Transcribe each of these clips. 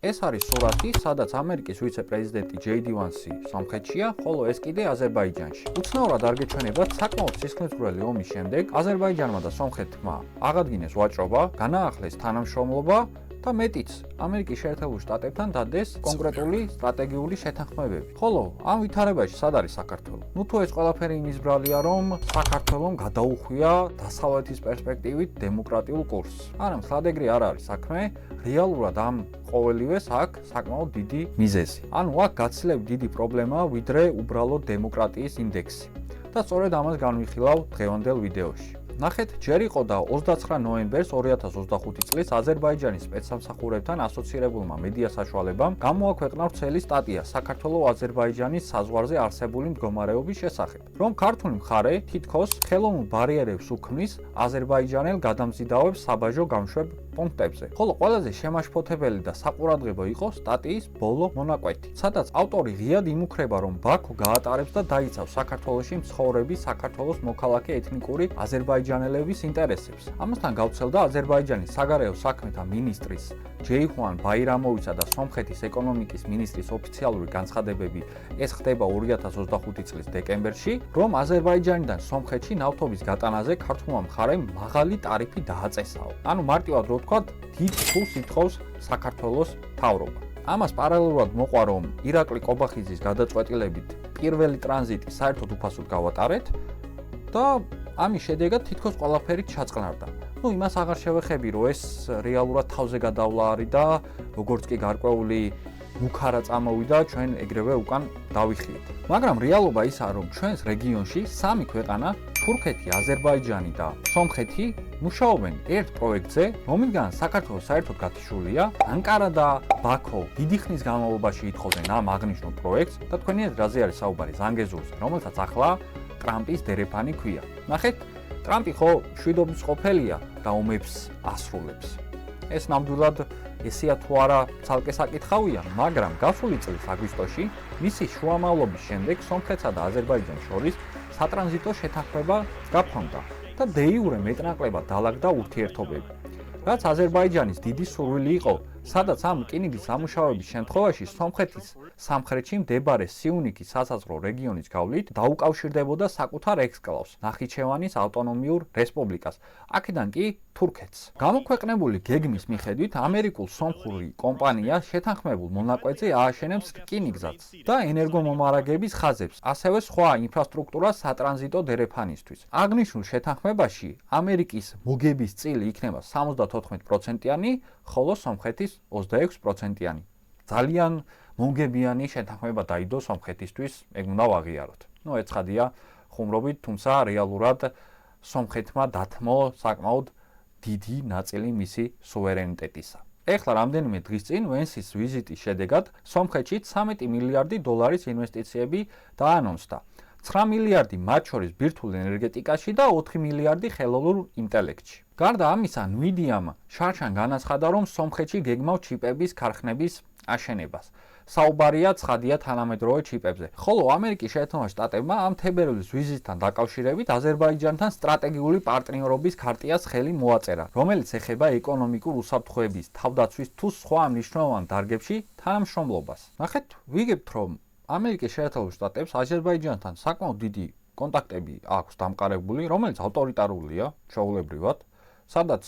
ეს არის სურათი, სადაც ამერიკის ვიცე-პრეზიდენტი JD Vance სომხეთშია, ხოლო ეს კიდე აზერბაიჯანში. უცნაურად არ გეჩვენებათ, საკმაოდ სისხლისმღვრელი ომის შემდეგ აზერბაიჯანმა და სომხეთმა აღადგინეს ვაჭრობა, განაახლეს თანამშრომლობა და მეტიც, ამერიკის შეერთებულ შტატებთან დადეს კონკრეტული სტრატეგიული შეთანხმებები. ხოლო ამ ვითარებაში სად არის საქართველო? თუ ეს ყველაფერი იმის ბრალია, რომ საქართველომ გადაუხვია დასავლეთის პერსპექტივით დემოკრატიულ კურსს. არა, მთლად ეგრე არ არის საქმე, რეალურად ამ ყოველივეს აქვს საკმაოდ დიდი მიზეზი. ანუ აქ გაცილებით დიდი პრობლემაა, ვიდრე უბრალოდ დემოკრატიის ინდექსი. და სწორედ ამას განვიხილავ დღევანდელ ვიდეოში. ნახეთ, ჯერ იყო და 29 ნოემბერს 2025 წლის აზერბაიჯანის სპეცსამსახურებთან ასოცირებულმა მედია საშუალებამ გამოაქვეყნა ვრცელი სტატია საქართველო-აზერბაიჯანის საზღვარზე არსებული მდგომარეობის შესახებ, რომ ქართული მხარე თითქოს ხელოვნურ ბარიერებს უქმნის აზერბაიჯანელ გადამზიდავებს საბაჟო გამშვებ პუნქტებზე. ხოლო ყველაზე შემაშფოთებელი და საყურადღებო იყო სტატიის ბოლო მონაკვეთი, სადაც ავტორი ღიად იმუქრება, რომ ბაქო გაატარებს და დაიცავს საქართველოში მცხოვრები საქართველოს მოქალაქე ეთნიკური აზერბაიჯანელების ინტერესებს. ამასთან გავრცელდა აზერბაიჯანის საგარეო საქმეთა მინისტრის ჯეიხვან ბაირამოვისა და სომხეთის ეკონომიკის მინისტრის ოფიციალური განცხადებები. ეს ხდება 2025 წლის დეკემბერში, რომ აზერბაიჯანიდან სომხეთში ნავთობის გატანაზე ქართულმა მხარემ მაღალი ტარიფი დააწესაო. ანუ მარტივად რო ვთქვათ, დიდ ფულს ითხოვს საქართველოს მთავრობა. ამას პარალელურად მოყვა, რომ ირაკლი ყობახიძის გადაწყვეტილებით პირველი ტრანზიტი საერთოდ უფასოდ გავატარეთ და ამის შედეგად თითქოს ყველაფერი ჩაწყნარდა. იმას აღარ შევეხები, რომ ეს რეალურად თავზე გადავლა არის და როგორც კი გარკვეული მუქარა წამოვიდა, ჩვენ ეგრევე უკან დავიხიეთ. მაგრამ რეალობა ისაა, რომ ჩვენს რეგიონში სამი ქვეყანა, თურქეთი, აზერბაიჯანი და სომხეთი მუშაობენ ერთ პროექტზე, რომლიდან საქართველოს საერთოდ გათიშულია. ანკარა და ბაქო დიდი ხნის განმავლობაში ითხოვდნენ ამ აღნიშნულ პროექტს და თქვენი რაზე არის საუბარი ზანგეზურზე, რომელსაც ახლა ტრამპის დერეფანი ქვია. ნახეთ, ტრამპი ხო შვიდობის ყოფილია და ომებს ასრულებს. ეს ნამდვილად ესეა თუ არა ცალკე საკითხავია, მაგრამ გასული წლის აგვისტოში მისი შუამავლობის შემდეგ სომხეთსა და აზერბაიჯანს შორის სატრანზიტო შეთანხმება გაფორმდა და დე-იურე მეტნაკლებად დაალაგდა ურთიერთობები. რაც აზერბაიჯანის დიდი სურვილი იყო, სადაც ამ რკინიგზის ამუშავების შემთხვევაში სომხეთის სამხრეთში მდებარე სიუნიქის სასაზღვრო რეგიონის გავლით დაუკავშირდებოდა საკუთარ ექსკლავს, ნახიჩევანის ავტონომიურ რესპუბლიკას, აქედან კი თურქეთს. გამოქვეყნებული გეგმის მიხედვით ამერიკულ-სომხური კომპანია შეთანხმებულ მონაკვეთზე ააშენებს რკინიგზას და ენერგომომარაგების ხაზებს, ასევე სხვა ინფრასტრუქტურას სატრანზიტო დერეფანისთვის. აღნიშნულ შეთანხმებაში ამერიკის მოგების წილი იქნება 74%-იანი, ხოლო სომხეთის 26%-იანი. ძალიან მომგებიანი შეთანხმება დაიდო სომხეთისთვის, ეგ უნდა ვაღიაროთ. ეცხადია ხუმრობით, თუმცა რეალურად სომხეთმა დათმო საკმაოდ დიდი ნაწილი მისი სუვერენიტეტისა. ეხლა რამდენიმე დღის წინ ვენსის ვიზიტის შედეგად სომხეთში 13 მილიარდი დოლარის ინვესტიციები დაანონსდა. 9 მილიარდი მათ შორის ბირთვულ ენერგეტიკაში და 4 მილიარდი ხელოვნურ ინტელექტში. გარდა ამისა, NVIDIA-მ შარშან განაცხადა, რომ სომხეთში გეგმავს ჩიპების ქარხნების აშენებას. საუბარია ცხადია თანამედროვე ჩიპებზე. ხოლო ამერიკის შეერთებულმა შტატებმა ამ თებერვლის ვიზიტთან დაკავშირებით აზერბაიჯანთან სტრატეგიული პარტნიორობის ქარტიას ხელი მოაწერა, რომელიც ეხება ეკონომიკურ უსაფრთხოების, თავდაცვის თუ სხვა მნიშვნელოვან დარგებში თანამშრომლობას. ნახეთ, ვიგებთ, რომ ამერიკის შეერთებულ შტატებს აზერბაიჯანთან საკმაოდ დიდი კონტაქტები აქვს დამყარებული, რომელიც ავტორიტარულია, ჩვეულებრივად, სადაც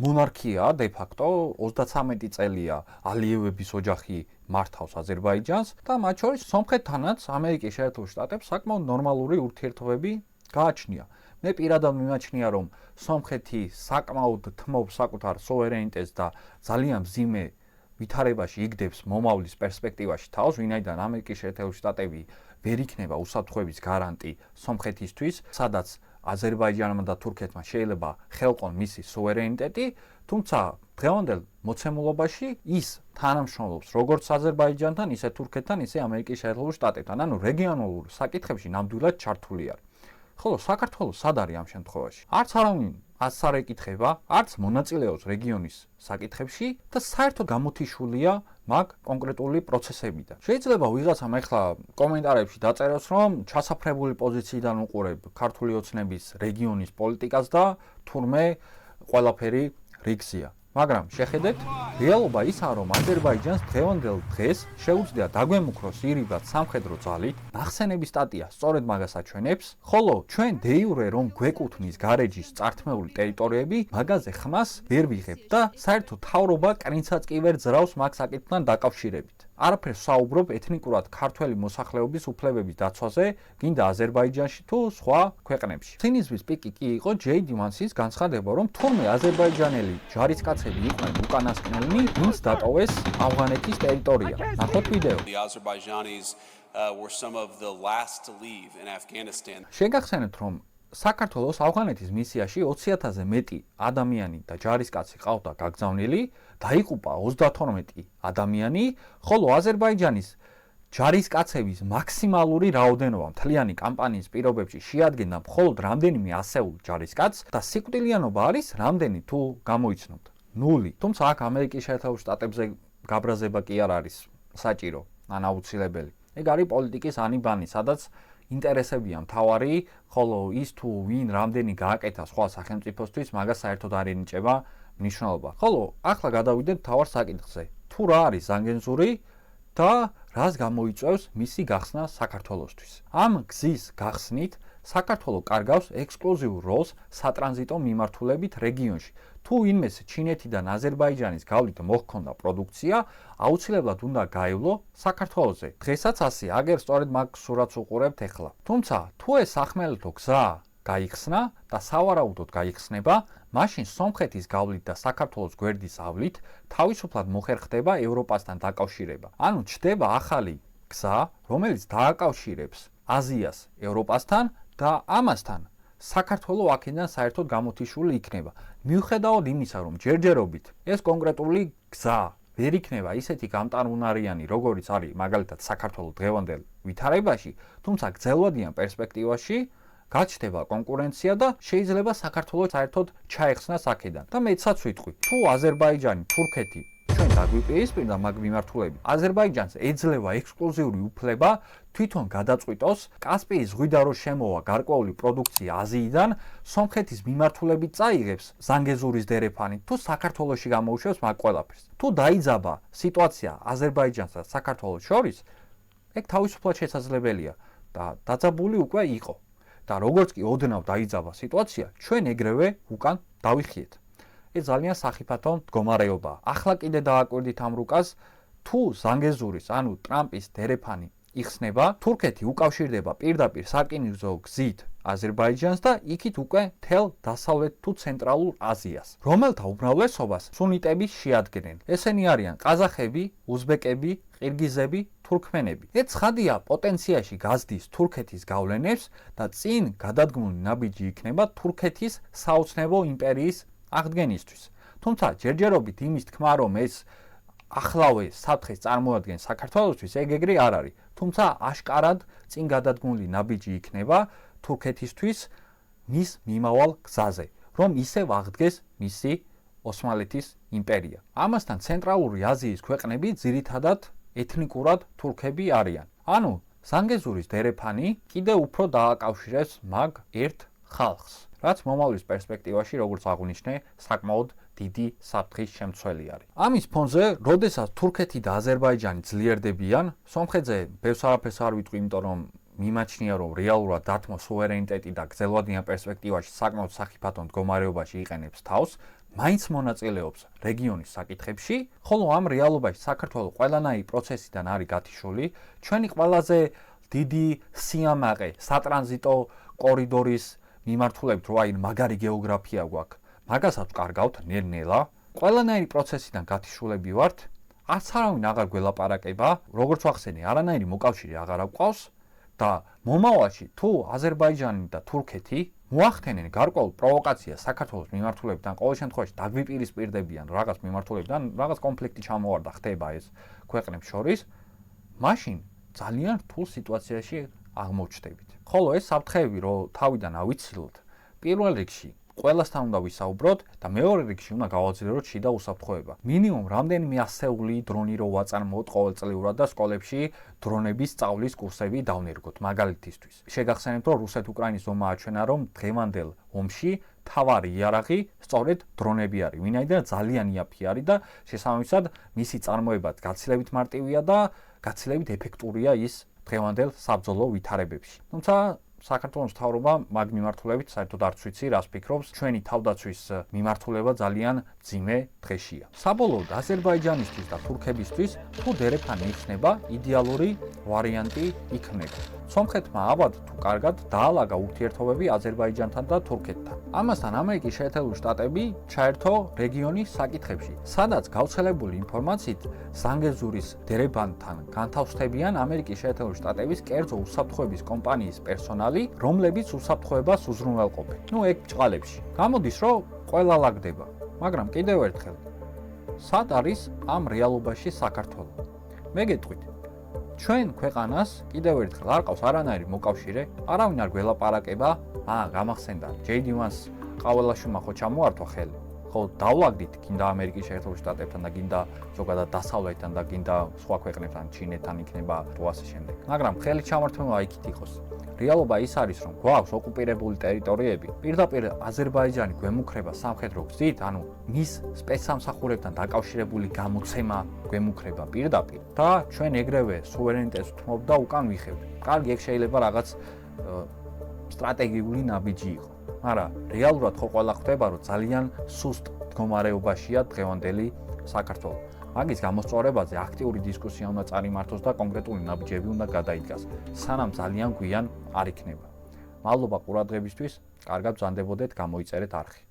მონარქია de facto 33 წელია ალიევების ოჯახი მართავს აზერბაიჯანს და მათ შორის სომხეთთანაც ამერიკის შეერთებულ შტატებს საკმაოდ ნორმალური ურთიერთობები გააჩნია. მე პირადად მიმაჩნია, რომ სომხეთი საკმაოდ თმობს საკუთარ სუვერენიტეტს და ძალიან მძიმე ვითარებაში იგდებს მომავლის პერსპექტივაში თავს, ვინაიდან ამერიკის შეერთებული შტატები ვერ იქნება უსაფრთხოების გარანტი სომხეთისთვის, სადაც აზერბაიჯანმა და თურქეთმა შეიძლება ხელყონ მისი სუვერენიტეტი, თუმცა დღევანდელ მოცემულობაში ის თანამშრომლობს როგორც აზერბაიჯანთან, ისე თურქეთთან, ისე ამერიკის შეერთებულ შტატებთან, ანუ რეგიონულ საკითხებში ნამდვილად ჩართული არის. ხოლო საქართველოს სად არის ამ შემთხვევაში? არც არავინ ასს არ ეკითხება, არც მონაწილეობს რეგიონის საკითხებში და საერთოდ გამოთიშულია მაგ კონკრეტული პროცესებიდან. შეიძლება ვიღაცამ ახლა კომენტარებში დაწეროს, რომ ჩასაფრებული პოზიციიდან უყურებ ქართული ოცნების რეგიონის პოლიტიკას და თურმე ყველაფერი რიგზია. მაგრამ შეხედეთ, რეალობა ისაა, რომ აზერბაიჯანს დღევანდელ დღეს შეუძლია დაგვემუქროს ირიბად სამხედრო ძალით. ნახსენების სტატია სწორედ მაგას აჩვენებს, ხოლო ჩვენ დეიურე რომ გვეკუთვნის გარეჯის წართმეული ტერიტორიები, მაგაზე ხმას ვერ ვიღებთ და საერთოდ თავრობა კრინცაც კი ვერ ძრავს მაგ საკითხთან დაკავშირებით. არაფერს საუბრობ ეთნიკურად ქართველი მოსახლეობის უფლებების დაცვაზე, გინდა აზერბაიჯანში თუ სხვა ქვეყნებში. ცინიზმის პიკი კი იყო JD Vance-ის განცხადება, რომ თურმე აზერბაიჯანელი ჯარისკაცები იყვნენ უკანასკნელნი, ვინც დატოვეს ავღანეთის ტერიტორია. ნახოთ ვიდეო. The Azerbaijanis were some of the last to leave in Afghanistan. შეგახსენებთ, რომ საქართველოს ავღანეთის მისიაში 20,000-ზე მეტი ადამიანი და ჯარისკაცი ყავდა გაგზავნილი, დაიღუპა 32 ადამიანი, ხოლო აზერბაიჯანის ჯარისკაცების მაქსიმალური რაოდენობა მთლიანი კამპანიის პირობებში შეადგენდა მხოლოდ რამდენიმე ასეულ ჯარისკაცს და სიკვდილიანობა არის რამდენი თუ გამოიცნობთ? 0. თუმცა აქ ამერიკის შეერთებულ შტატებზე გაბრაზება კი არ არის საჭირო ან აუცილებელი. ეგ არის პოლიტიკის ანიბანი, სადაც ინტერესებია მთავარი, ხოლო ის თუ ვინ რამდენი გააკეთა სხვა სახელმწიფოსთვის, მაგას საერთოდ არ ენიჭება მნიშვნელობა. ხოლო ახლა გადავიდეთ მთავარ საკითხზე. თუ რა არის ზანგეზური და რას გამოიწვევს მისი გახსნა საქართველოსთვის? ამ გზის გახსნით საქართველო კარგავს ექსკლუზიურ როლს სატრანზიტო მიმართულებით რეგიონში. თუ ვინმეს ჩინეთიდან აზერბაიჯანის გავლით მოჰქონდა პროდუქცია, აუცილებლად უნდა გაევლო საქართველოზე. დღესაც ასე, აგერ სწორედ მაგ სურათს უყურებთ ახლა. თუმცა, თუ ეს სახმელეთო გზა გაიხსნა და სავარაუდოდ გაიხსნება, მაშინ სომხეთის გავლით და საქართველოს გვერდის ავლით თავისუფლად მოხერხდება ევროპასთან დაკავშირება. ანუ ჩდება ახალი გზა, რომელიც დააკავშირებს აზიას ევროპასთან და ამასთან საქართველო აქედან საერთოდ გამოთიშული იქნება. მიუხედავად იმისა, რომ ჯერჯერობით ეს კონკრეტული გზა ვერ იქნება ისეთი გამტარუნარიანი, როგორიც არის მაგალითად საქართველოს დღევანდელ ვითარებაში, თუმცა გრძელვადიან პერსპექტივაში გაჩნდება კონკურენცია და შეიძლება საქართველოს საერთოდ ჩაეხსნას აქედან. და მეცაც ვიტყვი, თუ აზერბაიჯანი, თურქეთი ჩვენ დაგვიპირისპირდა მაგ მიმართულებით, აზერბაიჯანს ეძლევა ექსკლუზიური უფლება თვითონ გადაწყვიტოს კასპიის ზღვიდან რო შემოვა გარკვეული პროდუქცია აზიიდან, სომხეთის მიმართულებით წაიღებს ზანგეზურის დერეფანი თუ საქართველოში გამოუშვებს მაგ ყველაფერს. თუ დაიძაბა სიტუაცია აზერბაიჯანსა და საქართველოს შორის, ეგ თავისუფლად შესაძლებელია და დაძაბული უკვე იყო. და როგორც კი ოდნავ დაიძაბა სიტუაცია, ჩვენ ეგრევე უკან დავიხიეთ. ეს ძალიან სახიფათო მდგომარეობაა. ახლა კიდე დააკვირდით ამ რუკას, თუ ზანგეზურის, ანუ ტრამპის დერეფანი იხსნება, თურქეთი უკავშირდება პირდაპირ სარკინიგზო გზით აზერბაიჯანს და იქით უკვე მთელ დასავლეთ თუ ცენტრალურ აზიას, რომელთა უმრავლესობას სუნიტები შეადგენენ. ესენი არიან ყაზახები, უზბეკები, ყირგიზები, თურქმენები. ეს ცხადია პოტენციაში გაზდის თურქეთის გავლენებს და წინ გადადგმული ნაბიჯი იქნება თურქეთის საოცნებო იმპერიის აღდგენისთვის. თუმცა ჯერჯერობით იმის თქმა, რომ ეს ახლავე საფრთხეს წარმოადგენს საქართველოსთვის, ეგ ეგრე არ არის. თუმცა აშკარად წინ გადადგმული ნაბიჯი იქნება თურქეთისთვის მის მიმავალ გზაზე, რომ ისევ აღდგეს მისი ოსმალეთის იმპერია. ამასთან ცენტრალური აზიის ქვეყნები ძირითადად ეთნიკურად თურქები არიან. ანუ ზანგეზურის დერეფანი კიდევ უფრო დააკავშირებს მაგ ერთ ხალხს, რაც მომავლის პერსპექტივაში, როგორც აღვნიშნე, საკმაოდ დიდი საფრთხის შემცველი არის. ამის ფონზე, როდესაც თურქეთი და აზერბაიჯანი ძლიერდებიან, სომხეთზე ბევრს არაფერს არ ვიტყვი, იმიტომ რომ მიმაჩნია, რომ რეალურად დათმო სუვერენიტეტი და გრძელვადიან პერსპექტივაში საკმაოდ სახიფათო მდგომარეობაში იყენებს თავს, მაინც მონაწილეობს რეგიონის საკითხებში, ხოლო ამ რეალობაში საქართველოს ყველანაირი პროცესიდან არის გათიშული, ჩვენი ყველაზე დიდი სიამაყე სატრანზიტო კორიდორის მიმართულებით, რომ აი მაგარი გეოგრაფია გვაქვს, მაგასაც ვკარგავთ ნელ-ნელა, ყველანაირი პროცესიდან გათიშულები ვართ, არც არავინ აღარ გველაპარაკება, როგორც ვახსენე, არანაირი მოკავშირე აღარ აქვს და მომავალში თუ აზერბაიჯანი და თურქეთი მოახდენენ გარკვეულ პროვოკაციას საქართველოს მიმართულებით ან ყოველ შემთხვევაში დაგვიპირისპირდებიან რაღაც მიმართულებით ან რაღაც კონფლიქტი ჩამოვარდა ხდება ეს ქვეყნებს შორის, მაშინ ძალიან რთულ სიტუაციაში აღმოჩნდებით. ხოლო ეს საფრთხეები, რომ თავიდან ავიცილოთ, პირველ რიგში ყველასთან უნდა ვისაუბროთ და მეორე რიგში უნდა გავაძლიეროთ შიდა უსაფრთხოება. მინიმუმ რამდენიმე ასეული დრონი რო ვაწარმოოთ ყოველწლიურად და სკოლებში დრონების სწავლის კურსები დავნერგოთ მაგალითისთვის. შეგახსენებთ, რომ რუსეთ-უკრაინის ომმა აჩვენა, რომ დღევანდელ ომში თავარი იარაღი სწორედ დრონები არის, ვინაიდან ძალიან იაფი არის და შესაბამისად მისი წარმოებაც გაცილებით მარტივია და გაცილებით ეფექტურია ის დღევანდელ საბრძოლო ვითარებებში. თუმცა საქართველოს მთავრობა მაგ მიმართულებით საერთოდ არც ვიცი რას ფიქრობს, ჩვენი თავდაცვის მიმართულება ძალიან ძიმე დღეშია. საბოლოოდ აზერბაიჯანისთვის და თურქებისთვის თუ დერეფანი იქნება იდეალური ვარიანტი იქნება. სომხეთმა აბად თუ კარგად დაალაგა ურთიერთობები აზერბაიჯანთან და თურქეთთან. ამასთან ამერიკის შეერთებული შტატები ჩაერთო რეგიონის საკითხებში, სადაც გავრცელებული ინფორმაციით ზანგეზურის დერეფანთან განთავსდებიან ამერიკის შეერთებული შტატების კერძო უსაფრთხოების კომპანიის პერსონალი, რომლებიც უსაფრთხოებას უზრუნველყოფენ. ეგ ჭყალებში. გამოდის, რომ ყველა ლაგდება, მაგრამ კიდევ ერთხელ, სად არის ამ რეალობაში საქართველო? მე გეტყვით, ჩვენ ქვეყანას კიდევ ერთხელ არ ყავს არანაირი მოკავშირე, არავინ არ გველაპარაკება, გამახსენდა JD Vance ყაველაშვილმა ხო ჩამოართვა ხელი. ხო დავლაგდით გინდა ამერიკის შეერთებული შტატებთან და გინდა ზოგადად დასავლეთთან და გინდა სხვა ქვეყნებთან, ჩინეთთან იქნება თუ ასე შემდეგ. მაგრამ ხელი ჩამართვება იქით იყოს. რეალობა ის არის, რომ გვაქვს ოკუპირებული ტერიტორიები, პირდაპირ აზერბაიჯანი გვემუქრება სამხედრო გზით, ანუ მის სპეცსამსახურებთან დაკავშირებული გამოცემა გვემუქრება პირდაპირ და ჩვენ ეგრევე სუვერენიტეტს ვთმობ და უკან ვიხევთ. კარგი, ეგ შეიძლება რაღაც სტრატეგიული ნაბიჯი იყო. მაგრამ რეალურად ხო ყველა ხვდება, რომ ძალიან სუსტ მდგომარეობაშია დღევანდელი საქართველო. მაგის გამოსწორებაზე აქტიური დისკუსია უნდა წარიმართოს და კონკრეტული ნაბიჯები უნდა გადაიდგას, სანამ ძალიან გვიან არ იქნება. მადლობა ყურადღებისთვის, კარგად ბრძანდებოდეთ, გამოიწერეთ არხი.